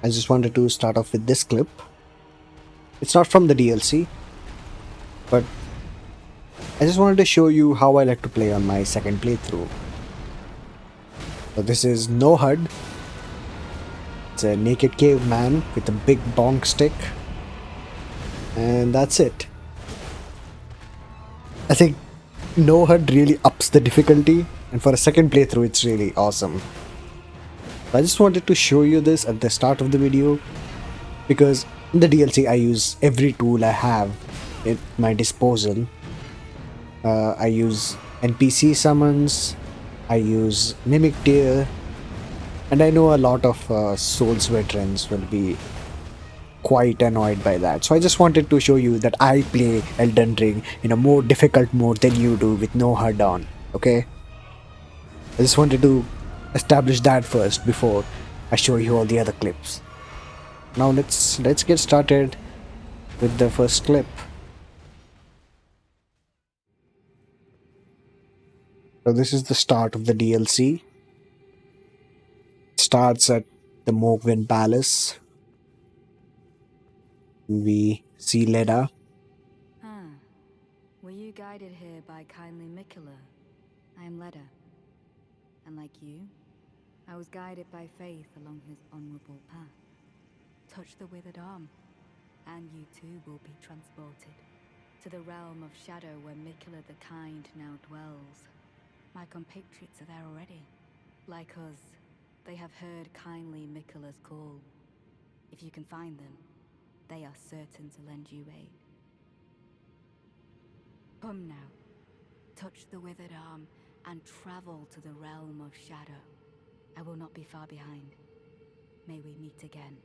I just wanted to start off with this clip. It's not from the DLC, but I just wanted to show you how I like to play on my second playthrough. So this is No HUD. It's a naked caveman with a big bonk stick, and that's it. I think No HUD really ups the difficulty, and for a second playthrough, it's really awesome. I just wanted to show you this at the start of the video because in the DLC I use every tool I have at my disposal. I use NPC summons, I use Mimic Deer, and I know a lot of Souls veterans will be quite annoyed by that. So I just wanted to show you that I play Elden Ring in a more difficult mode than you do with no HUD on. Okay? I just wanted to establish that first before I show you all the other clips. Now let's get started with the first clip. So this is the start of the DLC. It starts at the Mogwin Palace. We see Leda. Ah, were you guided here by kindly Mikula? I am Leda. And like you, I was guided by faith along his honorable path. Touch the withered arm, and you too will be transported to the realm of shadow where Mikula the Kind now dwells. My compatriots are there already. Like us, they have heard kindly Mikula's call. If you can find them, they are certain to lend you aid. Come now, touch the withered arm, and travel to the realm of shadow. I will not be far behind. May we meet again.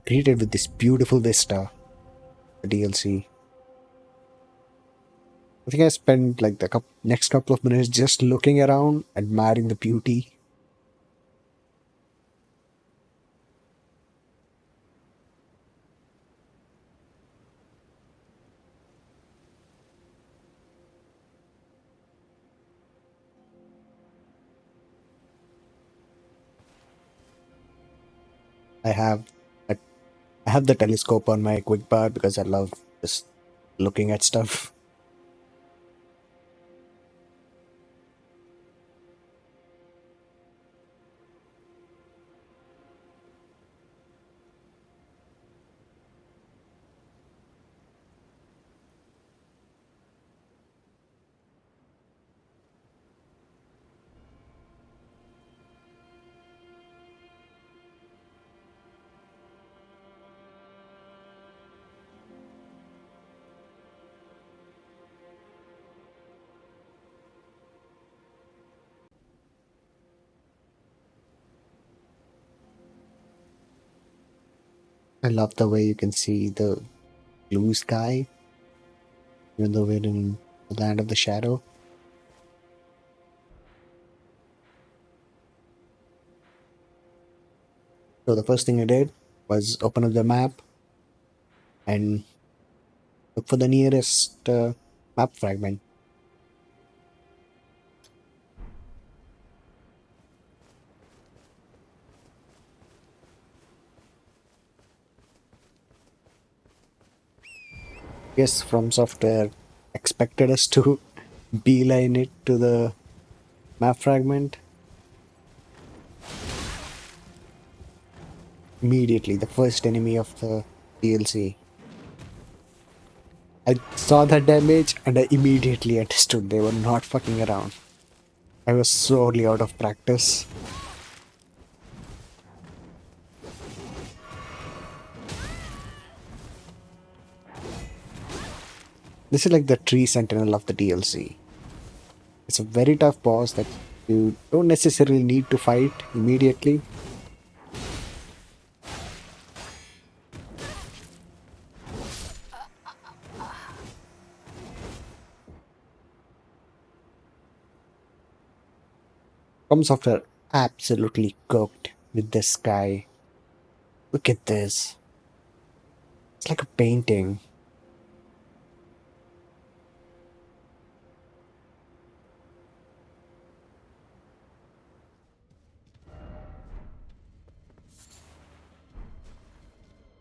Greeted with this beautiful vista. The DLC. I think I spent like the next couple of minutes just looking around, admiring the beauty. I have a, I have the telescope on my quick bar because I love just looking at stuff. I love the way you can see the blue sky, even though we're in the land of the shadow. So the first thing I did was open up the map and look for the nearest map fragment. Yes, From Software expected us to beeline it to the map fragment. Immediately, the first enemy of the DLC. I saw the damage and I immediately understood they were not fucking around. I was sorely out of practice. This is like the tree sentinel of the DLC. It's a very tough boss that you don't necessarily need to fight immediately. From Software absolutely cooked with this guy. Look at this. It's like a painting.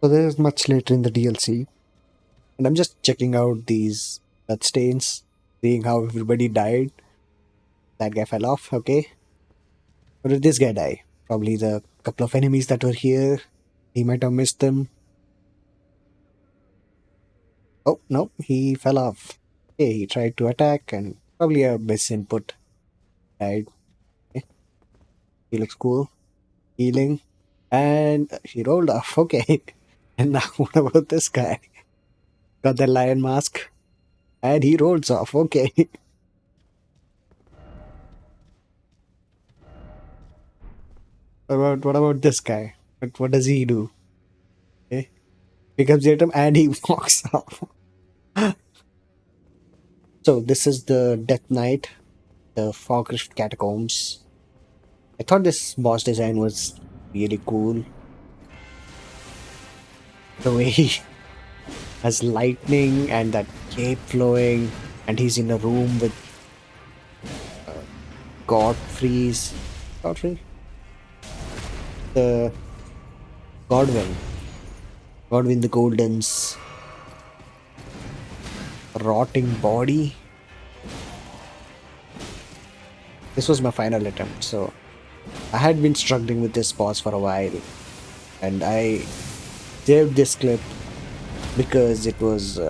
So there is much later in the DLC, and I'm just checking out these bloodstains, seeing how everybody died. That guy fell off, okay. Or did this guy die? Probably the couple of enemies that were here. He might have missed them. Oh, no, he fell off. Okay, he tried to attack and probably a misinput. Died. Okay, he looks cool. Healing. And he rolled off. Okay. And now what about this guy? Got the lion mask. And he rolls off. Okay. What about this guy? What does he do? Okay. Picks the item and he walks off. So this is the Death Knight, the Fogrift Catacombs. I thought this boss design was really cool. The way he has lightning and that cape flowing, and he's in a room with Godfrey's Godfrey? The Godwin. Godwin the Golden's rotting body. This was my final attempt, so I had been struggling with this boss for a while, and I saved this clip because it was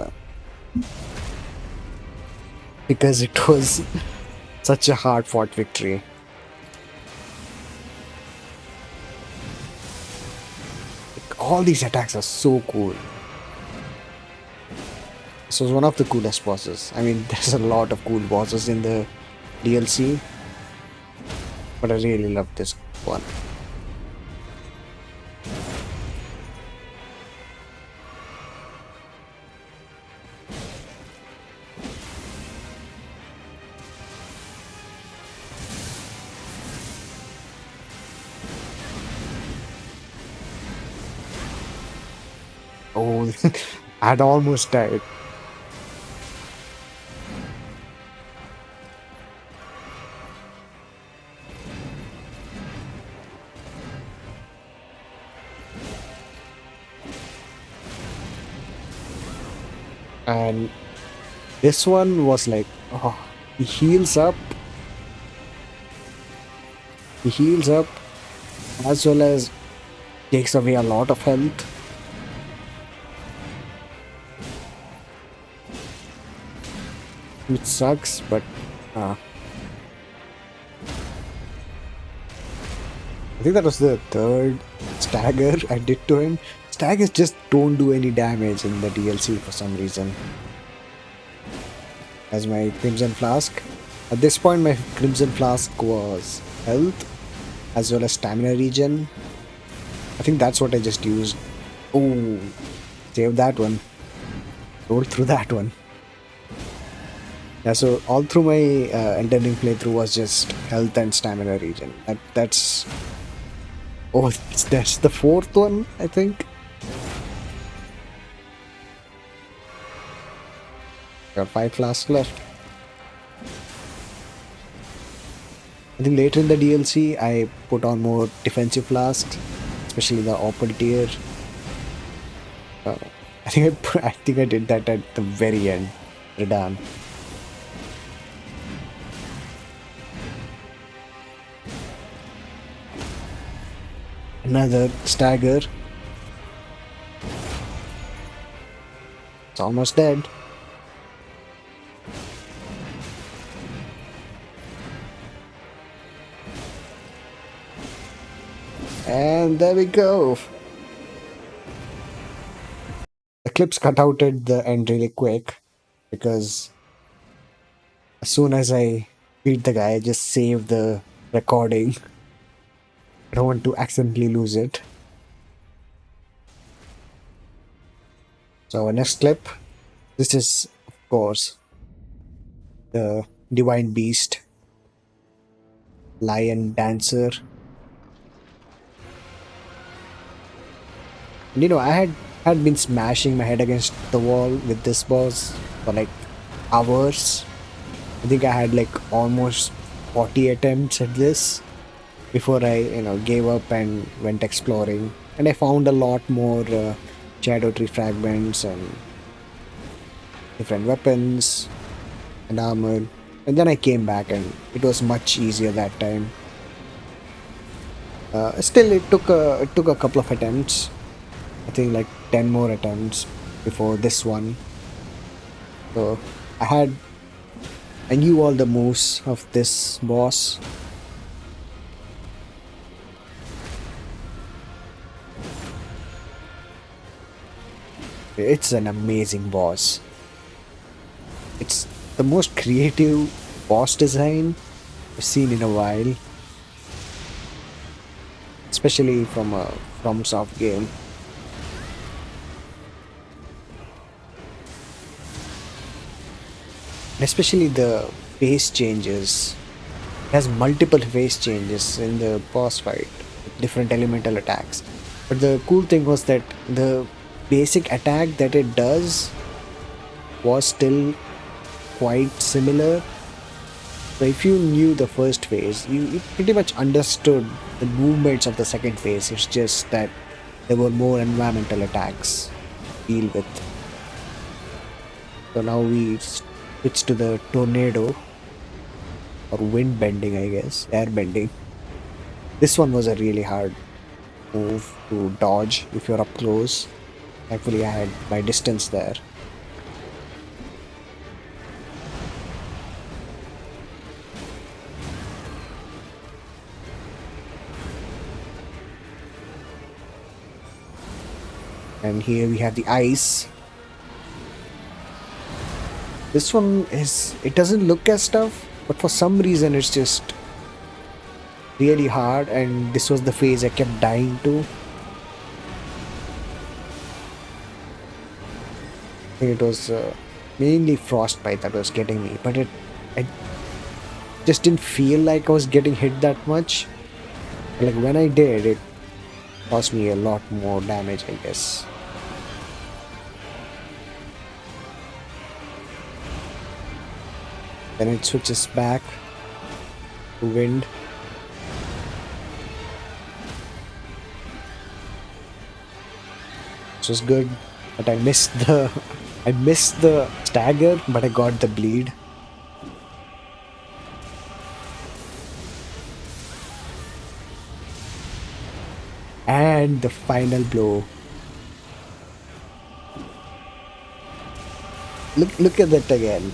such a hard fought victory. All these attacks are so cool. This was one of the coolest bosses. I mean, there's a lot of cool bosses in the DLC, but I really love this one. Oh, I'd almost died. And this one was like, oh, he heals up. He heals up as well as takes away a lot of health. Which sucks, but uh, I think that was the third stagger I did to him. Staggers just don't do any damage in the DLC for some reason. As my Crimson Flask. At this point, my Crimson Flask was health as well as stamina regen. I think that's what I just used. Oh, save that one. Roll through that one. Yeah, so all through my Elden Ring playthrough was just health and stamina regen. That's oh, that's the fourth one, I think. Got 5 flasks left. I think later in the DLC, I put on more defensive flasks, especially the open tier. I think I did that at the very end. Redan. Another stagger. It's almost dead. And there we go. The clips cut out at the end really quick because as soon as I beat the guy, I just save the recording. I don't want to accidentally lose it. So our next clip, this is of course the Divine Beast. lion dancer. And I had been smashing my head against the wall with this boss for like hours. I think I had like almost 40 attempts at this before I gave up and went exploring. And I found a lot more shadow tree fragments and different weapons and armor. And then I came back and it was much easier that time. Still, it took a couple of attempts. I think like 10 more attempts before this one. So I had I knew all the moves of this boss. It's an amazing boss. It's the most creative boss design I've seen in a while, especially from a FromSoft game. And especially the phase changes. It has multiple phase changes in the boss fight with different elemental attacks. But the cool thing was that the basic attack that it does was still quite similar. So if you knew the first phase, you pretty much understood the movements of the second phase. It's just that there were more environmental attacks to deal with. So now we switch to the tornado or wind bending, I guess, air bending. This one was a really hard move to dodge if you're up close. Thankfully, I had my distance there. And here we have the ice. This one it doesn't look as tough, but for some reason it's just really hard, and this was the phase I kept dying to. I think it was mainly frostbite that was getting me, but I just didn't feel like I was getting hit that much. Like when I did, it caused me a lot more damage, I guess. Then it switches back to wind. Which was good, but I missed the I missed the stagger, but I got the bleed. And the final blow. Look at that again.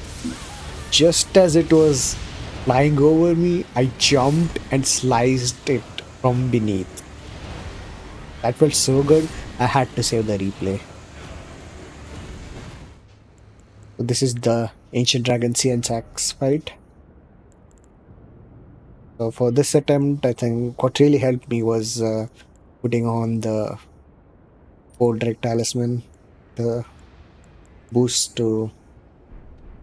Just as it was flying over me, I jumped and sliced it from beneath. That felt so good, I had to save the replay. So this is the Ancient Dragon Sea and Sax fight. So for this attempt, I think what really helped me was putting on the Direct Talisman, the boost to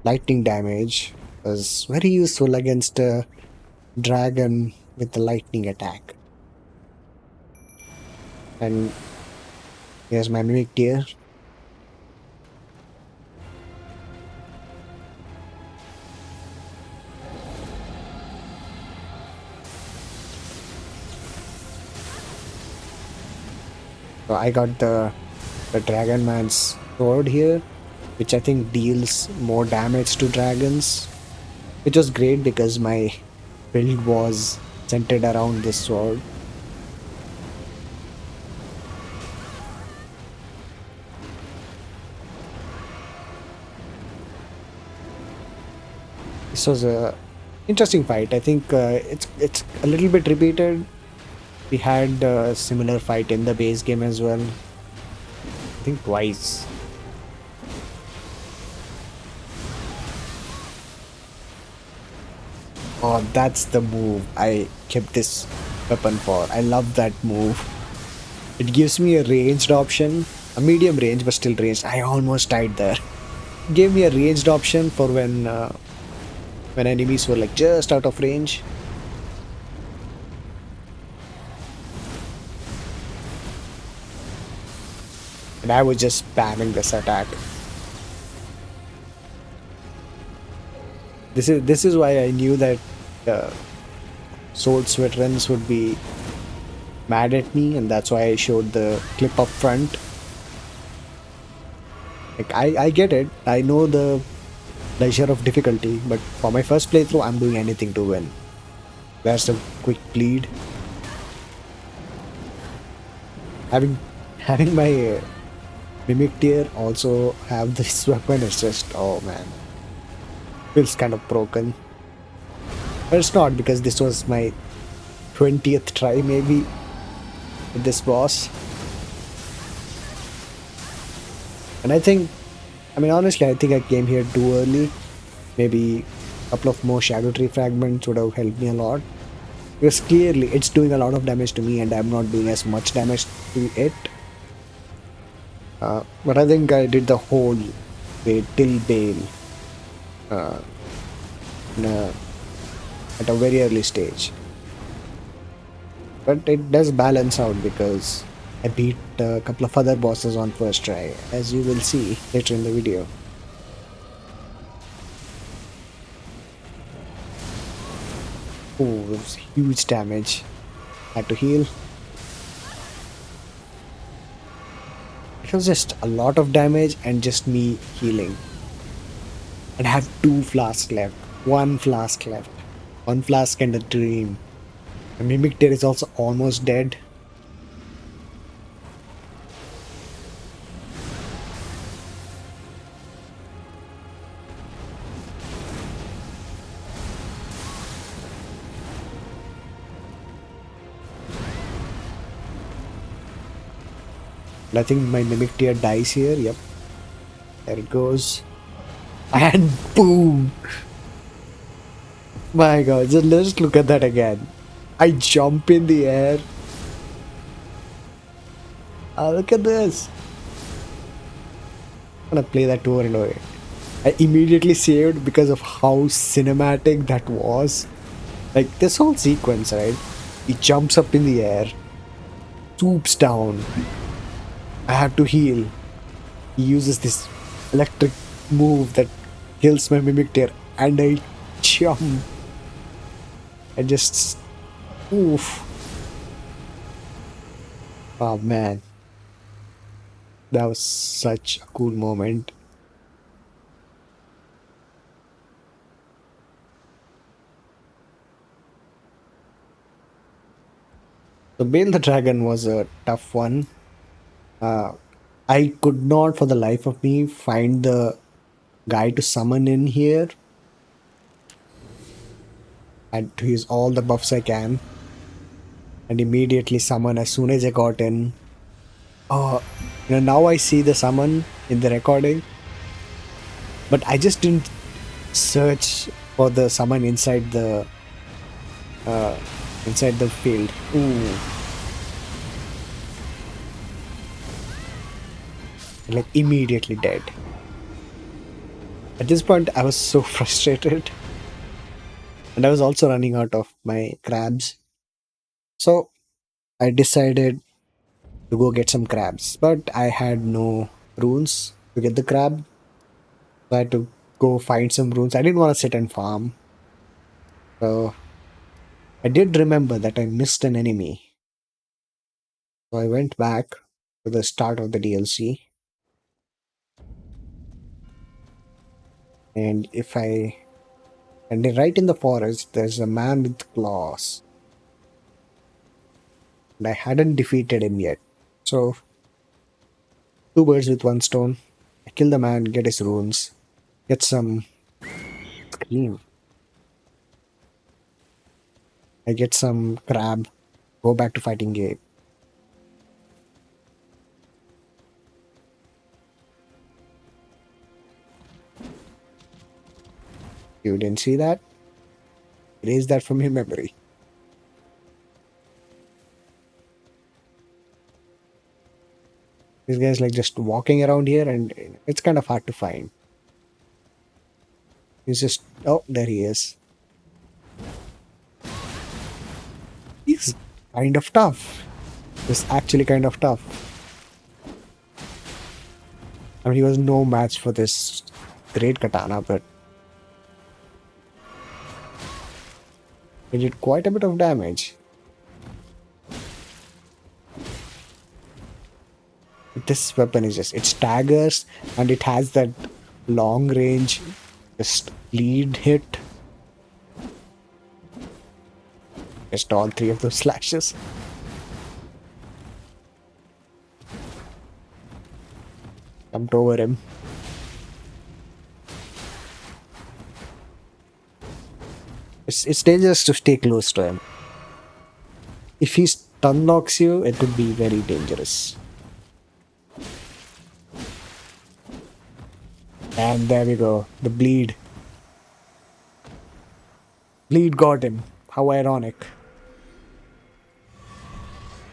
lightning damage was very useful against a dragon with the lightning attack. And here's my mimic deer. So I got the Dragon Man's sword here, which I think deals more damage to dragons, which was great because my build was centered around this sword. This was a interesting fight. I think it's a little bit repeated. We had a similar fight in the base game as well. I think twice. Oh, that's the move I kept this weapon for. I love that move. It gives me a ranged option, a medium range but still ranged. I almost died there. Gave me a ranged option for when enemies were like just out of range. and I was just spamming this attack. This is why I knew that uh, Swords veterans would be mad at me, and that's why I showed the clip up front. Like I get it. I know the pleasure of difficulty, but for my first playthrough, I'm doing anything to win. There's a quick bleed. Having having my mimic tier also have this weapon is just, oh man, feels kind of broken. But it's not, because this was my 20th try maybe with this boss. And I mean honestly, I think I came here too early. Maybe a couple of more Shadow Tree fragments would have helped me a lot. Because clearly it's doing a lot of damage to me and I'm not doing as much damage to it. But I think I did the whole way till Bale in at a very early stage. But it does balance out because I beat a couple of other bosses on first try, as you will see later in the video. Oh, it was huge damage. Had to heal. It was just a lot of damage and just me healing. And I have two flasks left. One flask left. One flask and a dream. The Mimic Tear is also almost dead. And I think my Mimic Tear dies here. Yep. There it goes. And boom! My god, just let's look at that again. I jump in the air. Look at this. I'm gonna play that over and over. I immediately saved because of how cinematic that was. Like this whole sequence, right? He jumps up in the air, swoops down. I have to heal. He uses this electric move that kills my mimic tear, and I jump. I just oof. Oh man, that was such a cool moment. So Bale the Dragon was a tough one. Uh, I could not for the life of me find the guy to summon in here. I had to use all the buffs I can and immediately summon as soon as I got in. Oh, now I see the summon in the recording, but I just didn't search for the summon uh, inside the field. Ooh, like immediately dead. At this point, I was so frustrated, and I was also running out of my crabs. So I decided to go get some crabs, but I had no runes to get the crab. So I had to go find some runes. I didn't want to sit and farm. So I did remember that I missed an enemy. So I went back to the start of the DLC. And and then right in the forest, there's a man with claws. And I hadn't defeated him yet. So, two birds with one stone. I kill the man, get his runes, get some cream. I get some crab, go back to fighting Gabe. You didn't see that? Erase that from your memory. This guy's like just walking around here and it's kind of hard to find. He's just, oh, there he is. He's kind of tough. He's actually kind of tough. I mean, he was no match for this great katana, but he did quite a bit of damage. This weapon is just, it staggers and it has that long range, just lead hit. Just all three of those slashes. Jumped over him. It's dangerous to stay close to him. If he stun locks you, it could be very dangerous. And there we go. The bleed. Bleed got him. How ironic.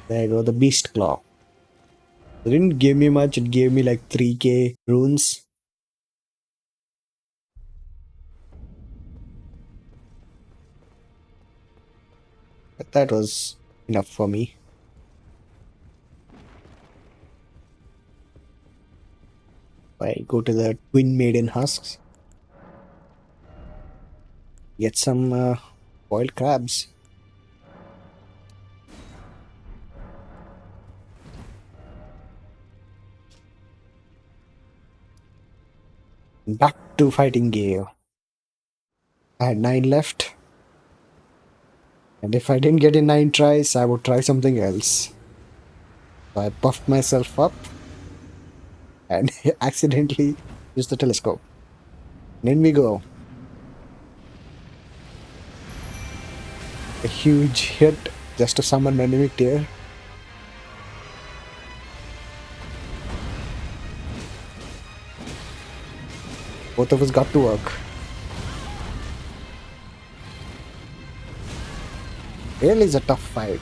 There you go, the beast claw. It didn't give me much, it gave me like 3k runes. But that was enough for me. I go to the Twin Maiden husks. Get some boiled crabs. Back to fighting Gale. I had 9 left. And if I didn't get in 9 tries, I would try something else. So I puffed myself up and accidentally used the telescope. And in we go. A huge hit just to summon an enemy tier. Both of us got to work. Really is a tough fight.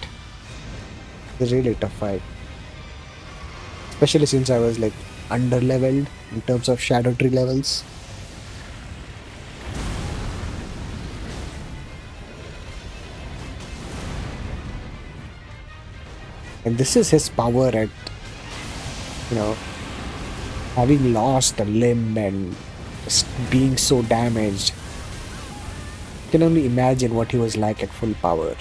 It's a really tough fight. Especially since I was like under leveled in terms of shadow tree levels. And this is his power at, you know, having lost a limb and just being so damaged. I can only imagine what he was like at full power.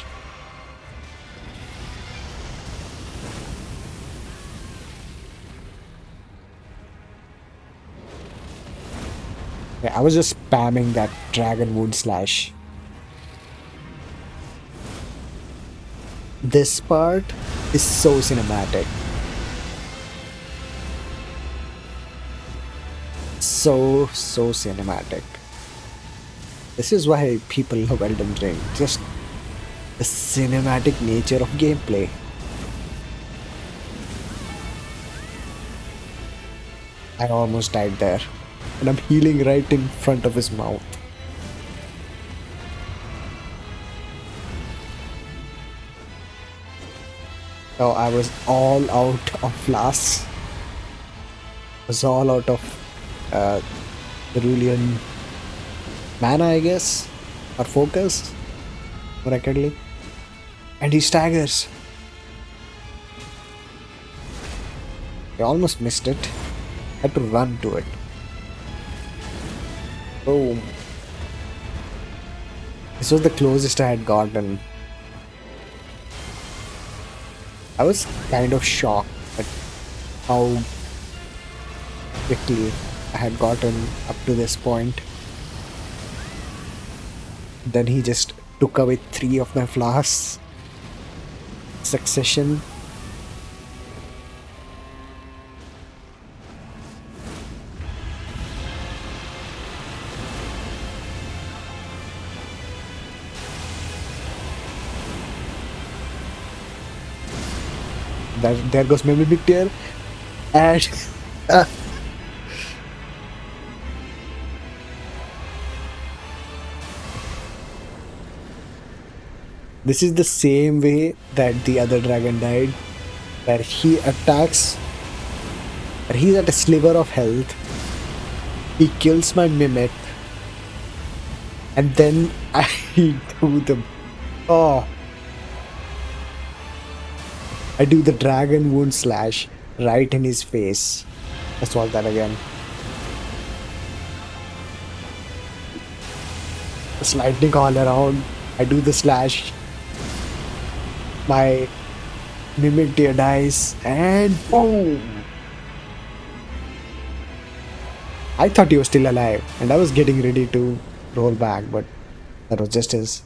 Yeah, I was just spamming that dragon wound slash. This part is so cinematic. So cinematic. This is why people love Elden Ring. Just the cinematic nature of gameplay. I almost died there. And I'm healing right in front of his mouth. So I was all out of flasks. Was all out of cerulean mana, I guess, or focus, correctly. And he staggers. I almost missed it. Had to run to it. Boom. This was the closest I had gotten. I was kind of shocked at how quickly I had gotten up to this point. Then he just took away 3 of my flasks. Succession. There goes my mimic tier. And this is the same way that the other dragon died, where he attacks, where he's at a sliver of health, he kills my mimic, and then I do the I do the dragon wound slash right in his face. Let's watch that again. It's lightning all around. I do the slash. My mimic deer dies, and boom! I thought he was still alive, and I was getting ready to roll back, but that was just it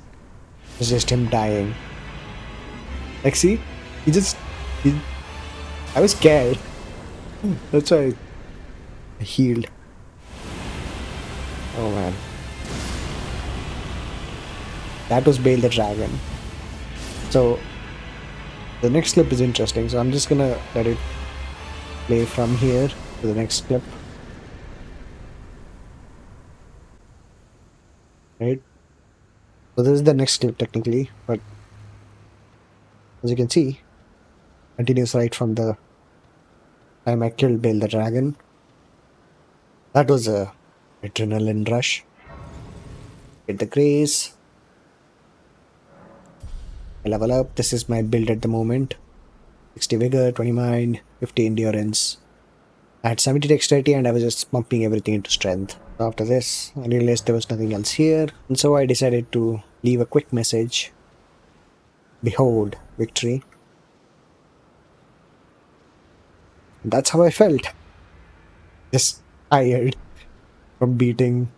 was just him dying. Like, see, he just, he, I was scared. That's why I healed. Oh man, that was Bale the Dragon. So the next clip is interesting. So I'm just gonna let it play from here to the next clip, right? So this is the next clip technically, but as you can see, continues right from the time I killed Bale the Dragon. That was a adrenaline rush. Get the grace. I level up. This is my build at the moment. 60 vigor, 20 mind, 50 endurance. I had 70 dexterity and I was just pumping everything into strength. So after this, I realized there was nothing else here, and so I decided to leave a quick message. Behold, victory. And that's how I felt. Just tired from beating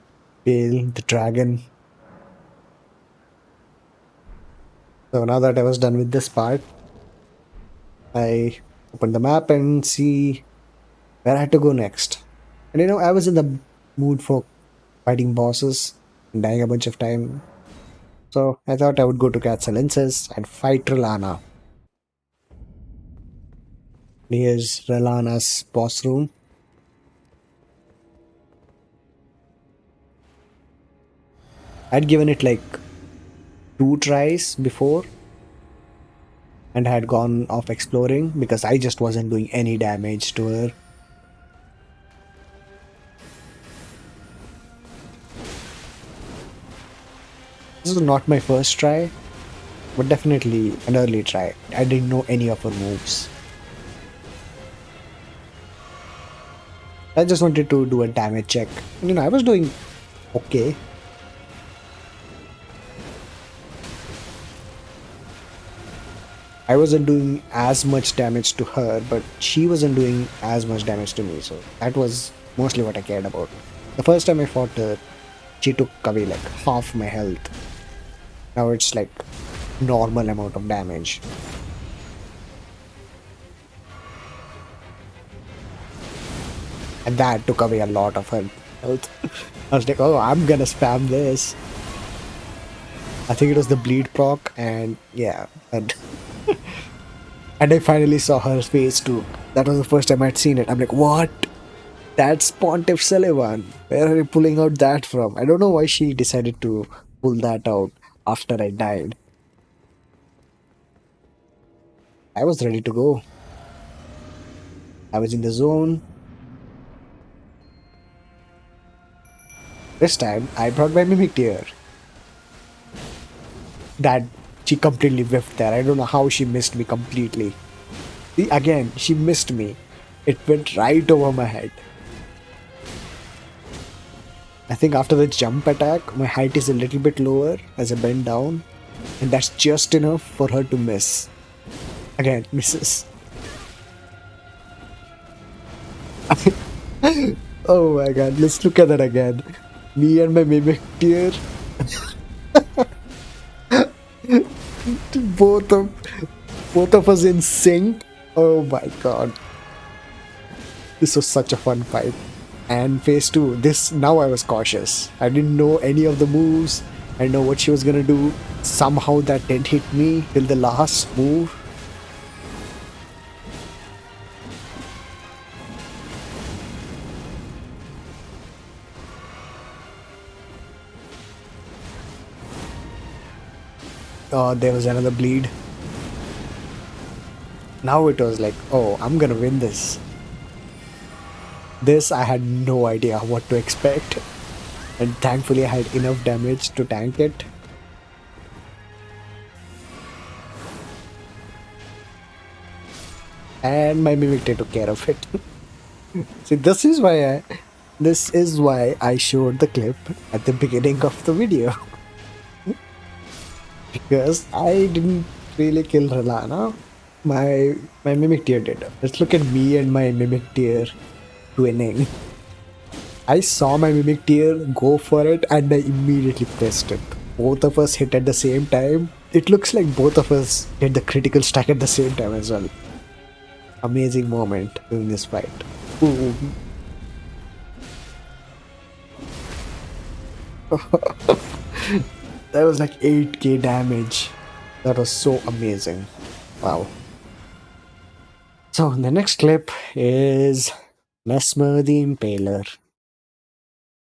Bale the Dragon. So now that I was done with this part, I opened the map and see where I had to go next. And I was in the mood for fighting bosses and dying a bunch of time. So I thought I would go to Catsalensis and fight Relana. Here's Relana's boss room. I'd given it like 2 tries before and had gone off exploring because I just wasn't doing any damage to her. This is not my first try, but definitely an early try. I didn't know any of her moves. I just wanted to do a damage check. And, I was doing okay. I wasn't doing as much damage to her, but she wasn't doing as much damage to me, so that was mostly what I cared about. The first time I fought her, she took away like half my health. Now it's like normal amount of damage. And that took away a lot of her health. I was like, oh, I'm gonna spam this. I think it was the bleed proc, and yeah, and I finally saw her face too. That was the first time I'd seen it. I'm like, what? That's Pontiff Sullivan. Where are you pulling out that from? I don't know why she decided to pull that out after I died. I was ready to go. I was in the zone. This time, I brought my Mimic Deer. That she completely whiffed there. I don't know how she missed me completely. See, again, she missed me. It went right over my head. I think after the jump attack, my height is a little bit lower as I bend down, and that's just enough for her to miss. Again, misses. Oh my god, let's look at that again. Me and my Mimic Deer, both of both of us in sync. Oh my god. This was such a fun fight. And phase 2, this now I was cautious. I didn't know any of the moves. I know what she was gonna do. Somehow that didn't hit me till the last move. There was another bleed. Now it was like, oh, I'm gonna win this. This I had no idea what to expect. And thankfully I had enough damage to tank it. And my Mimic took care of it. See, this is why I showed the clip at the beginning of the video because I didn't really kill Ralana. My mimic tier did. Let's look at me and my mimic tier twinning. I saw my mimic tier go for it and I immediately pressed it. Both of us hit at the same time. It looks like both of us did the critical stack at the same time as well. Amazing moment during this fight. Ooh. That was like 8k damage. That was so amazing. Wow. So the next clip is Mesmer the Impaler.